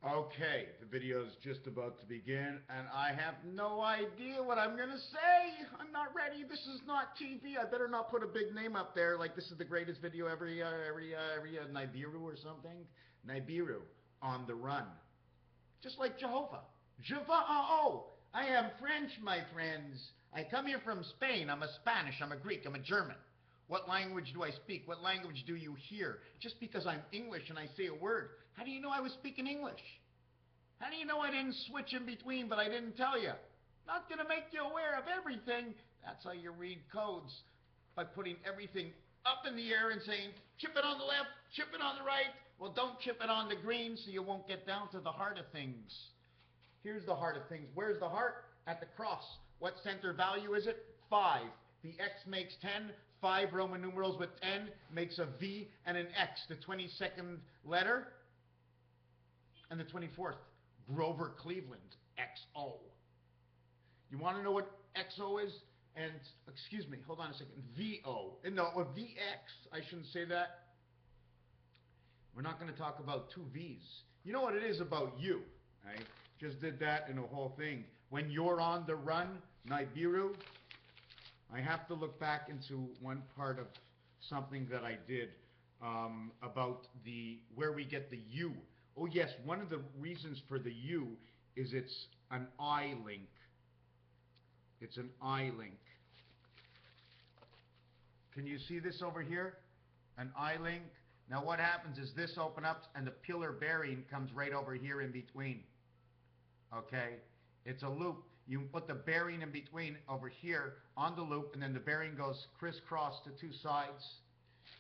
Okay, the video is just about to begin, and I have no idea what I'm gonna say. I'm not ready. This is not TV. I better not put a big name up there like this is the greatest video every Nibiru or something. Nibiru on the run, just like Jehovah. Jehovah. Oh, I am French, my friends. I come here from Spain. I'm a Spanish. I'm a Greek. I'm a German. What language do I speak? What language do you hear? Just because I'm English and I say a word, how do you know I was speaking English? How do you know I didn't switch in between, but I didn't tell you? Not going to make you aware of everything. That's how you read codes, by putting everything up in the air and saying, chip it on the left, chip it on the right. Well, don't chip it on the green so you won't get down to the heart of things. Here's the heart of things. Where's the heart? At the cross. What center value is it? 5. The X makes 10. 5 Roman numerals with 10 makes a V and an X. The 22nd letter and the 24th. Grover Cleveland. XO. You want to know what XO is? And, excuse me, hold on a second. VO. No, or VX. I shouldn't say that. We're not going to talk about two V's. You know what it is about you. I just did that in a whole thing. When you're on the run, Nibiru, I have to look back into one part of something that I did about where we get the U. Oh yes, one of the reasons for the U is it's an I link. It's an I link. Can you see this over here? An I link. Now what happens is this opens up and the pillar bearing comes right over here in between. Okay? It's a loop. You put the bearing in between over here on the loop, and then the bearing goes crisscross to two sides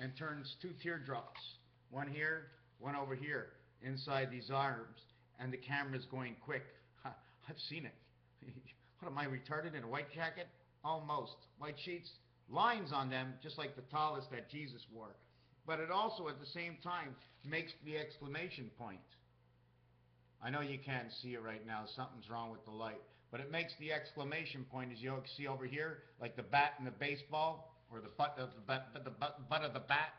and turns two teardrops. One here, one over here, inside these arms, and the camera's going quick. I've seen it. What am I, retarded in a white jacket? Almost. White sheets, lines on them, just like the tallest that Jesus wore. But it also, at the same time, makes the exclamation point. I know you can't see it right now. Something's wrong with the light. But it makes the exclamation point, as you see over here, like the bat in the baseball, or the butt of the butt of the bat.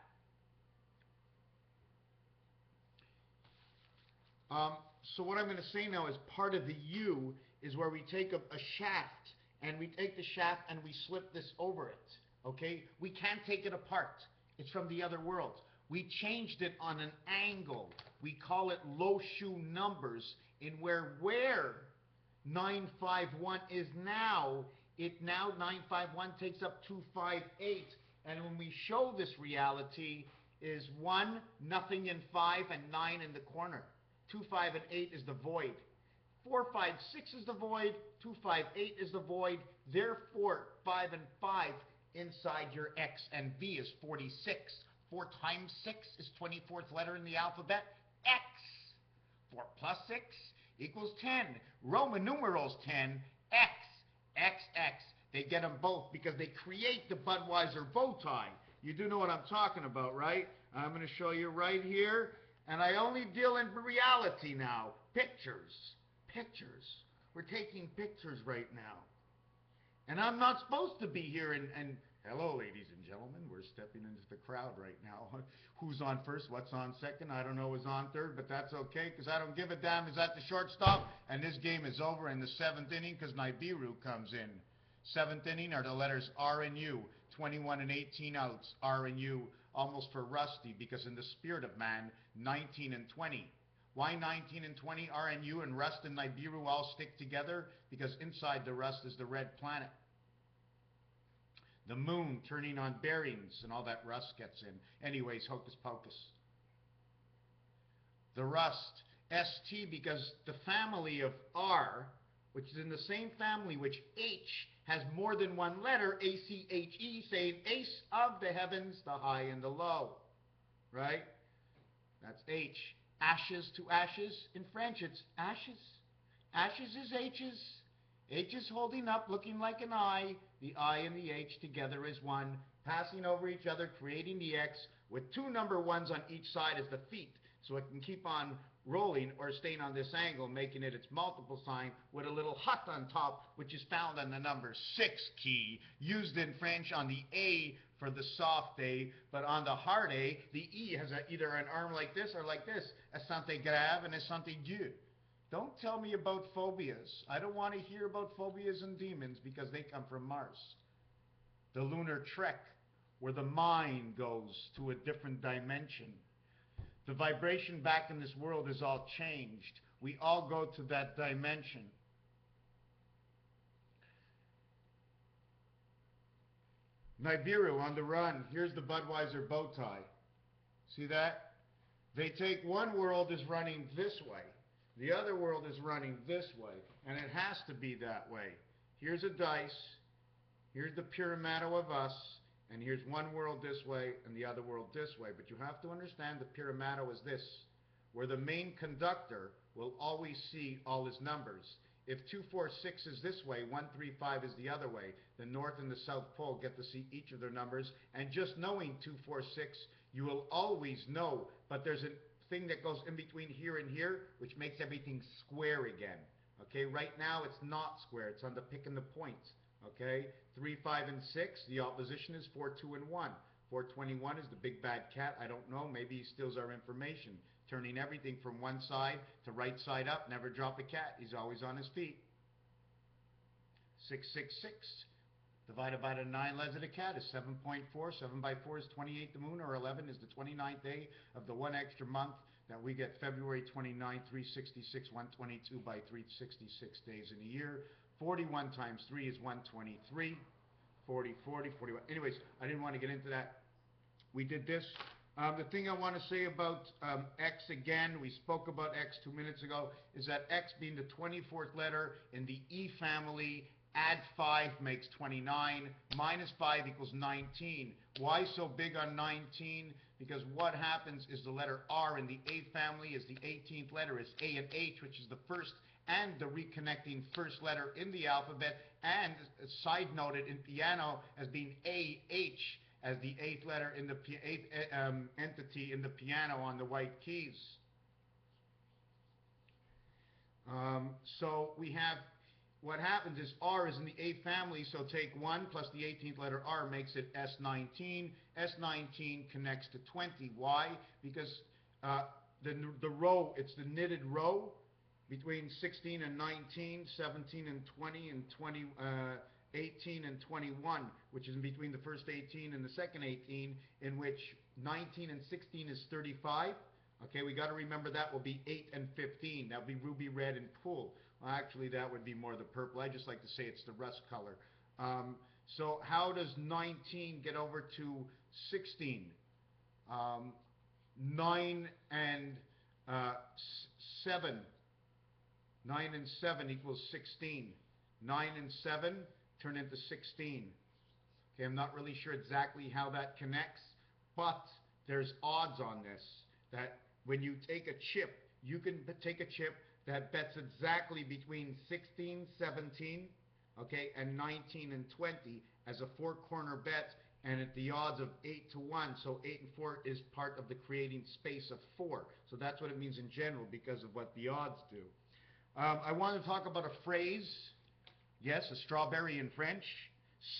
So what I'm going to say now is part of the U is where we take a shaft, and we take the shaft and we slip this over it. Okay? We can't take it apart. It's from the other world. We changed it on an angle. We call it low shoe numbers, in where 951 is now, 951 takes up 258. And when we show this reality is 1, nothing in 5, and 9 in the corner. 2, 5, and 8 is the void. 4, 5, 6 is the void. 2, 5, 8 is the void. Therefore, 5 and 5 inside your X and V is 46. 4 times 6 is 24th letter in the alphabet, X. 4 plus 6 equals 10. Roman numerals 10, X, X, X. They get them both because they create the Budweiser bow tie. You do know what I'm talking about, right? I'm going to show you right here. And I only deal in reality now. Pictures. Pictures. We're taking pictures right now. And I'm not supposed to be here and hello, ladies and gentlemen. We're stepping into the crowd right now. Who's on first? What's on second? I don't know who's on third, but that's okay because I don't give a damn. Is that the shortstop? And this game is over in the 7th inning because Nibiru comes in. 7th inning are the letters R and U. 21 and 18 outs, R and U. Almost for Rusty because in the spirit of man, 19 and 20. Why 19 and 20, R and U, and Rust and Nibiru all stick together? Because inside the Rust is the red planet. The moon turning on bearings, and all that rust gets in. Anyways, hocus pocus. The Rust, ST, because the family of R, which is in the same family which H has more than one letter, ACHE, saying ace of the heavens, the high and the low. Right? That's H. Ashes to ashes. In French, it's ashes. Ashes is H's. H is holding up, looking like an I. The I and the H together is one, passing over each other, creating the X, with 2 number 1s on each side as the feet, so it can keep on rolling or staying on this angle, making it its multiple sign with a little hut on top, which is found on the number 6 key, used in French on the A for the soft A, but on the hard A, the E has either an arm like this or like this, asante grave and asante dieu. Don't tell me about phobias. I don't want to hear about phobias and demons because they come from Mars. The lunar trek, where the mind goes to a different dimension. The vibration back in this world is all changed. We all go to that dimension. Nibiru on the run. Here's the Budweiser bow tie. See that? They take one world is running this way. The other world is running this way. And it has to be that way. Here's a dice. Here's the Pyramado of us. And here's one world this way and the other world this way. But you have to understand the Pyramado is this, where the main conductor will always see all his numbers. If 246 is this way, 135 is the other way. The North and the South Pole get to see each of their numbers. And just knowing 246, you will always know. But there's a thing that goes in between here and here, which makes everything square again. Okay, right now it's not square. It's on the pick and the point. Okay, 3, 5, and 6. The opposition is 4, 2, and 1. 421 is the big bad cat. I don't know. Maybe he steals our information, turning everything from one side to right side up. Never drop a cat. He's always on his feet. 666 divided by the 9 legs of the cat is 7.4. 7 by 4 is 28 the moon, or 11 is the 29th day of the one extra month that we get. February 29, 366, 122 by 366 days in a year. 41 times 3 is 123. 40, 40, 41. Anyways, I didn't want to get into that. We did this. The thing I want to say about X again, we spoke about X 2 minutes ago, is that X being the 24th letter in the E family, add 5 makes 29, minus 5 equals 19. Why so big on 19? Because what happens is the letter R in the A family is the 18th letter, is A and H, which is the first and the reconnecting first letter in the alphabet, and side noted in piano as being AH as the 8th letter in the eighth entity in the piano on the white keys. So we have, what happens is R is in the A family, so take 1 plus the 18th letter R makes it S19. S19 connects to 20. Why? Because the row, it's the knitted row between 16 and 19, 17 and 20, and 18 and 21, which is in between the first 18 and the second 18, in which 19 and 16 is 35. Okay, we got to remember that will be 8 and 15. That would be ruby red and pool. Well, actually, that would be more the purple. I just like to say it's the rust color. So how does 19 get over to 16? 9 and 7. 9 and 7 equals 16. 9 and 7 turn into 16. Okay, I'm not really sure exactly how that connects, but there's odds on this, that when you take a chip, you can take a chip that bets exactly between 16, 17, okay, and 19 and 20 as a 4-corner bet, and at the odds of 8 to 1, so 8 and 4 is part of the creating space of 4. So that's what it means in general because of what the odds do. I want to talk about a phrase. Yes, a strawberry in French.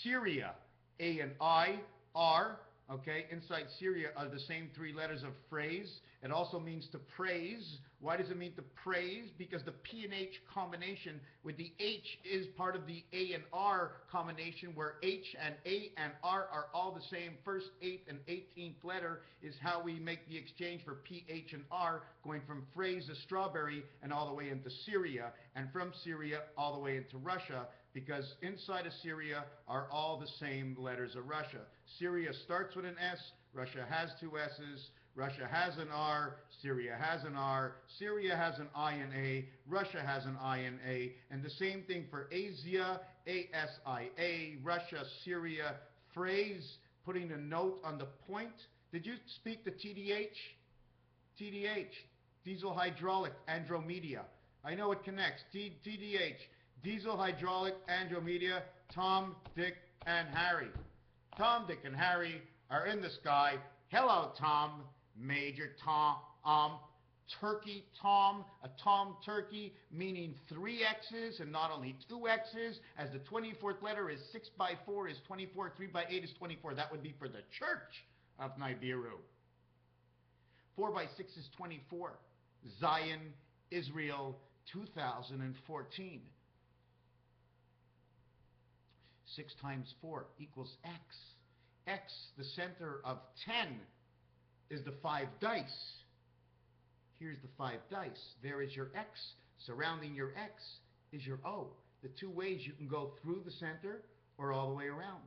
Syria, A and I, R. Okay, inside Syria are the same 3 letters of phrase. It also means to praise. Why does it mean to praise? Because the P and H combination with the H is part of the A and R combination, where H and A and R are all the same. First, 8th, and 18th letter is how we make the exchange for P, H, and R, going from phrase to strawberry and all the way into Syria, and from Syria all the way into Russia, because inside of Syria are all the same letters of Russia. Syria starts with an S, Russia has 2 S's, Russia has an R, Syria has an R, Syria has an I and A, Russia has an I and A, and the same thing for Asia, A-S-I-A, Russia, Syria, phrase, putting a note on the point. Did you speak the TDH? TDH, diesel hydraulic, Andromedia. I know it connects, TDH, diesel hydraulic, Andromedia, Tom, Dick, and Harry. Tom, Dick, and Harry are in the sky. Hello, Tom. Major Tom. turkey tom, a tom turkey, meaning 3 X's and not only 2 X's, as the 24th letter is 6 by 4 is 24, 3 by 8 is 24. That would be for the Church of Nibiru. 4 by 6 is 24. Zion, Israel, 2014. 6 times 4 equals X. X, the center of 10, is the 5 dice. Here's the 5 dice. There is your X. Surrounding your X is your O. The 2 ways you can go through the center or all the way around.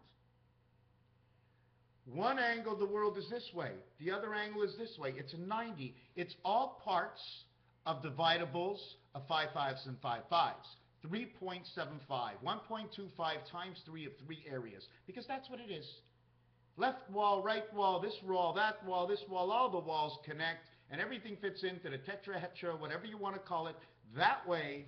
One angle of the world is this way. The other angle is this way. It's a 90. It's all parts of divitables of 5 5s and 5 5s. 3.75. 1.25 times 3 of 3 areas. Because that's what it is. Left wall, right wall, this wall, that wall, this wall, all the walls connect, and everything fits into the tetrahedra, whatever you want to call it. That way,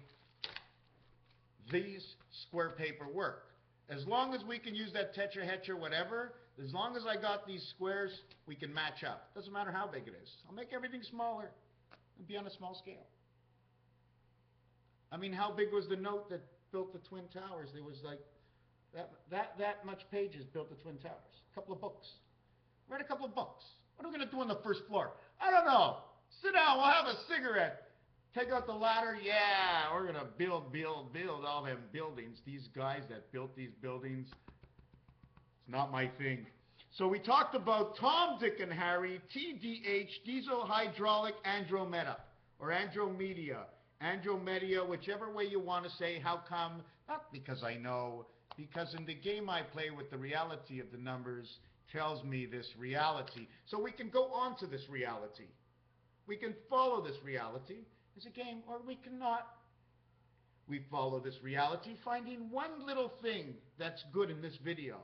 these square paper work. As long as we can use that tetrahedra, whatever, as long as I got these squares, we can match up. Doesn't matter how big it is. I'll make everything smaller and be on a small scale. I mean, how big was the note that built the Twin Towers? There was like that much pages built the Twin Towers. A couple of books. Read a couple of books. What are we going to do on the first floor? I don't know. Sit down. We'll have a cigarette. Take out the ladder. Yeah, we're going to build all them buildings. These guys that built these buildings, it's not my thing. So we talked about Tom, Dick, and Harry, TDH, diesel hydraulic Andromeda, or Andromeda. Andromeda, whichever way you want to say. How come? Not because I know. Because in the game I play with, the reality of the numbers tells me this reality. So we can go on to this reality. We can follow this reality as a game, or we cannot. We follow this reality, finding one little thing that's good in this video.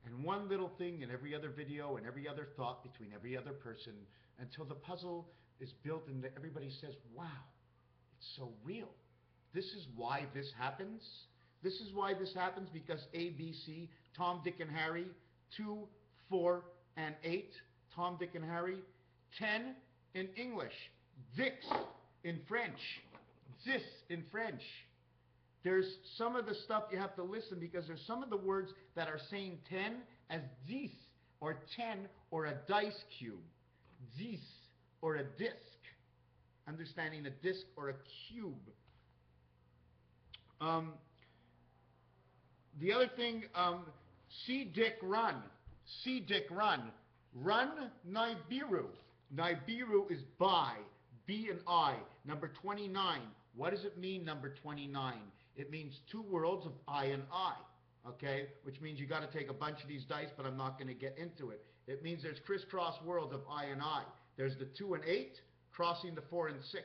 And one little thing in every other video and every other thought between every other person, until the puzzle is built and everybody says, wow, it's so real. This is why this happens. This is why this happens, because A, B, C, Tom, Dick, and Harry, 2, 4, and 8, Tom, Dick, and Harry, 10 in English, Dix in French, Zis in French. There's some of the stuff you have to listen, because there's some of the words that are saying 10 as 10, or 10, or a dice cube, 10, or a disc, understanding a disc or a cube. The other thing, see Dick run. See Dick run. Run Nibiru. Nibiru is by. B and I. Number 29. What does it mean, number 29? It means 2 worlds of I and I. Okay? Which means you got to take a bunch of these dice, but I'm not going to get into it. It means there's crisscross worlds of I and I. There's the 2 and 8 crossing the 4 and 6.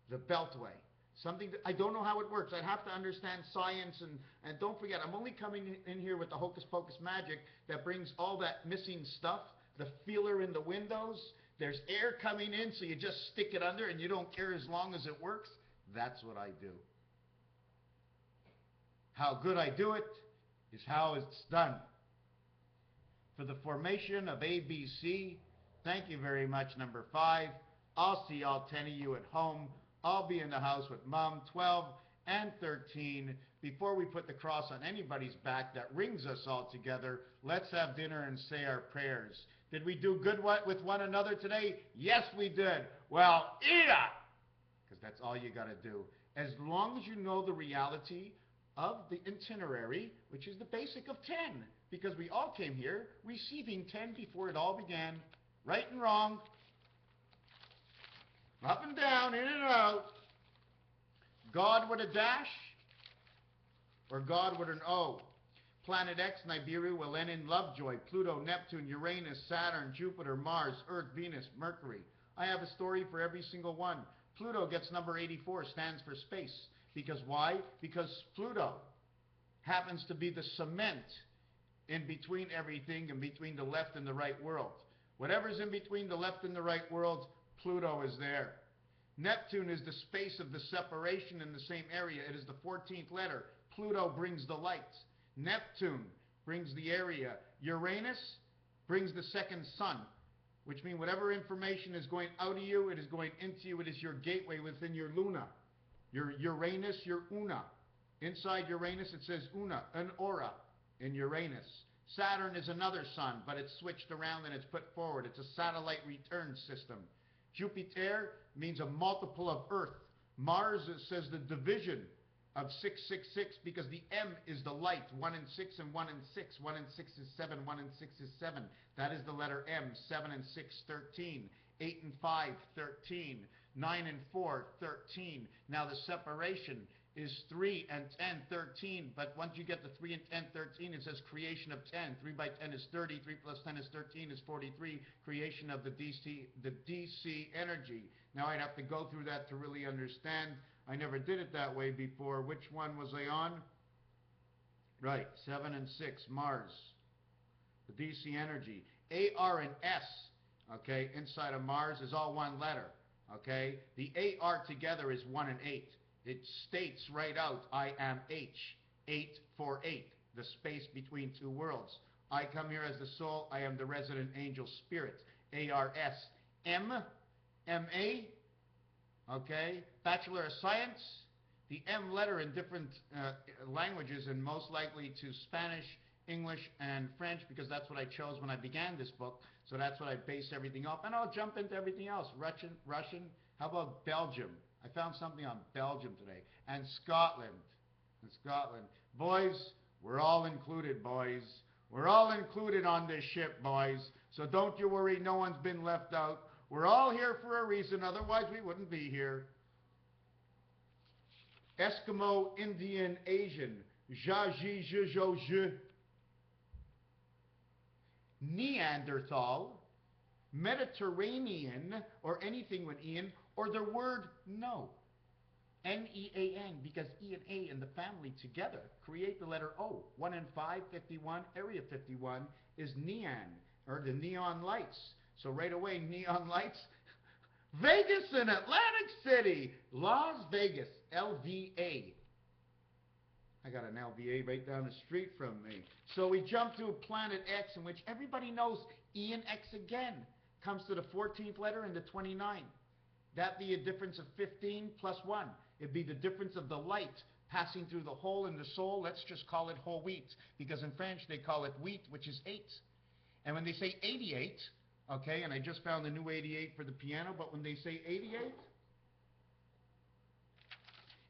The Beltway. Something that I don't know how it works. I'd have to understand science, and don't forget, I'm only coming in here with the hocus pocus magic that brings all that missing stuff, the feeler in the windows. There's air coming in, so you just stick it under and you don't care as long as it works. That's what I do. How good I do it is how it's done. For the formation of ABC, thank you very much, number 5. I'll see all 10 of you at home. I'll be in the house with Mom, 12 and 13. Before we put the cross on anybody's back that rings us all together, let's have dinner and say our prayers. Did we do good with one another today? Yes, we did. Well, eat up! Because that's all you got to do. As long as you know the reality of the itinerary, which is the basic of 10. Because we all came here receiving 10 before it all began. Right and wrong. Up and down, in and out. God with a dash, or God with an O. Planet X, Nibiru, Lenin, Lovejoy, Pluto, Neptune, Uranus, Saturn, Jupiter, Mars, Earth, Venus, Mercury. I have a story for every single one. Pluto gets number 84, stands for space. Because why? Because Pluto happens to be the cement in between everything, in between the left and the right world. Whatever's in between the left and the right worlds, Pluto is there. Neptune is the space of the separation in the same area. It is the 14th letter. Pluto brings the light. Neptune brings the area. Uranus brings the second sun. which means whatever information is going out of you, it is going into you. It is your gateway within your Luna. Your Uranus, your Una. Inside Uranus, it says Una, an aura in Uranus. Saturn is another sun, but it's switched around and it's put forward. It's a satellite return system. Jupiter means a multiple of Earth. Mars, it says the division of 666, because the M is the light. 1 and 6 and 1 and 6. 1 and 6 is 7. 1 and 6 is 7. That is the letter M. 7 and 6, 13. 8 and 5, 13. 9 and 4, 13. Now the separation is 3 and 10, 13. But once you get to 3 and 10, 13, it says creation of 10. 3 by 10 is 30. 3 plus 10 is 13 is 43. Creation of the DC energy. Now I'd have to go through that to really understand. I never did it that way before. Which one was I on? Right, 7 and 6, Mars. The DC energy. A, R, and S, okay, inside of Mars is all one letter, okay? The A, R together is 1 and 8. It states right out, I am H, 8 for 8, the space between two worlds. I come here as the soul. I am the resident angel spirit. A-R-S. M, M-A, okay? Bachelor of Science. The M letter in different languages, and most likely to Spanish, English, and French, because that's what I chose when I began this book. So that's what I base everything off. And I'll jump into everything else. Russian. How about Belgium? I found something on Belgium today. And Scotland. Boys, we're all included, boys. We're all included on this ship, boys. So don't you worry, no one's been left out. We're all here for a reason, otherwise we wouldn't be here. Eskimo, Indian, Asian. Ja-ji, je. Neanderthal, Mediterranean, or anything with Ian, or the word no. N-E-A-N, because E and A in the family together create the letter O. 1 in 5, 51, Area 51 is neon, or the neon lights. So right away, neon lights. Vegas and Atlantic City, Las Vegas, LVA. I got an LVA right down the street from me. So we jump to planet X, in which everybody knows E and X again comes to the 14th letter and the 29. That'd be a difference of 15 plus 1. It'd be the difference of the light passing through the hole in the soul. Let's just call it whole wheat, because in French they call it wheat, which is 8. And when they say 88, okay, and I just found the new 88 for the piano, but when they say 88,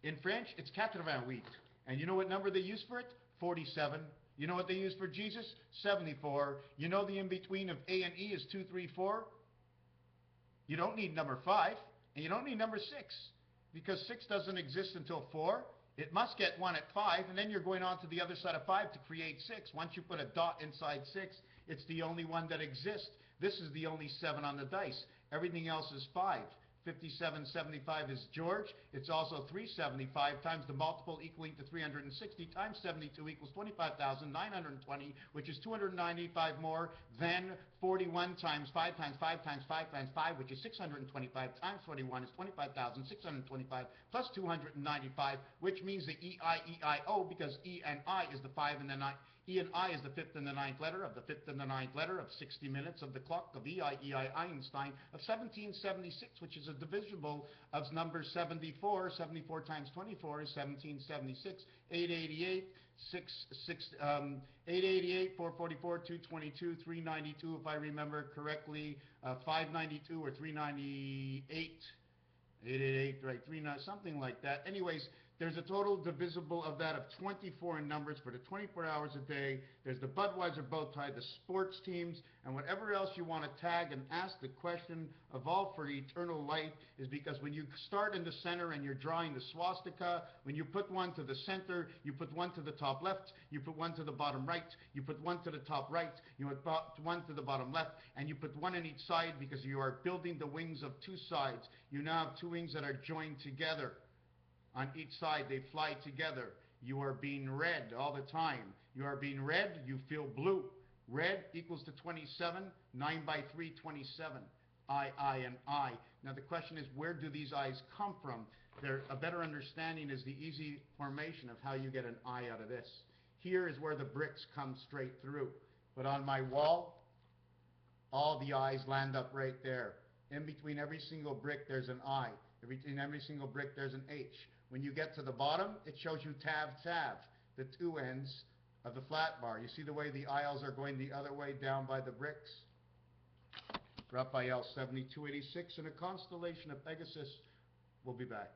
in French, it's 88. And you know what number they use for it? 47. You know what they use for Jesus? 74. You know the in-between of A and E is 2, 3, 4? You don't need number 5, and you don't need number 6, because 6 doesn't exist until 4. It must get 1 at 5, and then you're going on to the other side of 5 to create 6. Once you put a dot inside 6, it's the only one that exists. This is the only 7 on the dice. Everything else is 5. 5775 is George. It's also 375 times the multiple equaling to 360 times 72 equals 25,920, which is 295 more than 41 times 5 times 5 times 5 times 5, which is 625 times 41 is 25,625 plus 295, which means the E-I-E-I-O, because E and I is the 5 and the 9. E and I is the 5th and the 9th letter of the 5th and the 9th letter of 60 minutes of the clock of E-I-E-I Einstein of 1776, which is a divisible of number 74. 74 times 24 is 1776. 888, 888, 444, 222, 392, if I remember correctly, 592 or 398. 888, right, 39, something like that. Anyways, there's a total divisible of that of 24 in numbers for the 24 hours a day. There's the Budweiser bow tie, the sports teams, and whatever else you want to tag and ask. The question of all for eternal life is because when you start in the center and you're drawing the swastika, when you put one to the center, you put one to the top left, you put one to the bottom right, you put one to the top right, you put one to the bottom left, and you put one on each side because you are building the wings of two sides. You now have two wings that are joined together. On each side, they fly together. You are being read all the time. You are being read, you feel blue. Red equals to 27, 9 by 3, 27. I, and I. Now the question is, where do these eyes come from? A better understanding is the easy formation of how you get an eye out of this. Here is where the bricks come straight through. But on my wall, all the I's land up right there. In between every single brick, there's an I. In every single brick, there's an H. When you get to the bottom, it shows you tav, tav, the two ends of the flat bar. You see the way the aisles are going the other way down by the bricks? Raphael 7286 in a constellation of Pegasus. We'll be back.